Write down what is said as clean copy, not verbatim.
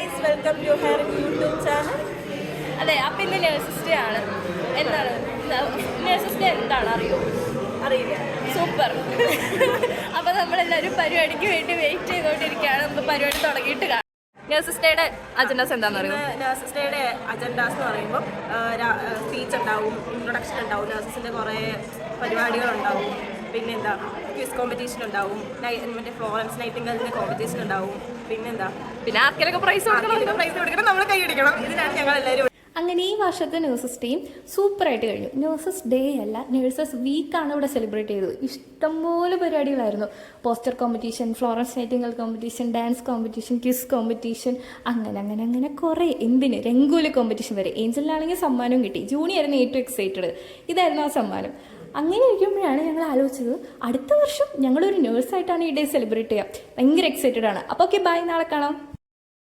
Guys, welcome to hair YouTube channel. അതെ, അപ്പം ഇന്ന് നേഴ്സസ് ഡേ ആണ്. എന്താണ് നേഴ്സസ് ഡേ എന്താണ് അറിയില്ല. സൂപ്പർ. അപ്പോൾ നമ്മളെല്ലാവരും പരിപാടിക്ക് വേണ്ടി വെയിറ്റ് ചെയ്തുകൊണ്ടിരിക്കുകയാണ്. നമുക്ക് പരിപാടി തുടങ്ങിയിട്ട് കാണാം. നേഴ്സസ് ഡേയുടെ അജൻഡാസ് എന്താണെന്ന് അറിയുമോ? നഴ്സസ് ഡേയുടെ അജൻഡാസ് എന്ന് പറയുമ്പോൾ സ്പീച്ച് ഉണ്ടാവും, ഇൻട്രൊഡക്ഷൻ ഉണ്ടാവും, നഴ്സസിൻ്റെ കുറേ പരിപാടികളുണ്ടാവും, പിന്നെന്താ ക്വിസ് കോമ്പറ്റീഷൻ ഉണ്ടാവും, മറ്റേ ഫ്ലോറൻസ് നൈറ്റിംഗേലിൻ്റെ കോമ്പറ്റീഷൻ ഉണ്ടാവും, പിന്നെ ആർക്കെങ്കിലും പ്രൈസ് കൊടുക്കണം, നമ്മൾ കൈയടിക്കണം. ഇതിനാണ് ഞങ്ങളെല്ലാവരും. അങ്ങനെ ഈ വർഷത്തെ നേഴ്സസ് ഡേയും സൂപ്പറായിട്ട് കഴിഞ്ഞു. നേഴ്സസ് ഡേ അല്ല, നേഴ്സസ് വീക്കാണ് ഇവിടെ സെലിബ്രേറ്റ് ചെയ്തത്. ഇഷ്ടംപോലെ പരിപാടികളായിരുന്നു. Poster competition, Florence Nightingale competition, dance competition, quiz competition, അങ്ങനെ കുറേ. എന്തിന് രംഗോലി കോമ്പറ്റീഷൻ വരെ. ഏഞ്ചലിനാണെങ്കിൽ സമ്മാനവും കിട്ടി. ജൂണിയായിരുന്നു ഏറ്റവും എക്സൈറ്റഡ്. ഇതായിരുന്നു ആ സമ്മാനം. അങ്ങനെ ഇരിക്കുമ്പോഴാണ് ഞങ്ങൾ ആലോചിച്ചത്, അടുത്ത വർഷം ഞങ്ങളൊരു നേഴ്സായിട്ടാണ് ഈ ഡേ സെലിബ്രേറ്റ് ചെയ്യുക. ഭയങ്കര എക്സൈറ്റഡ് ആണ്. അപ്പോൾ ഓക്കെ, ബൈ, നാളെ കാണാം.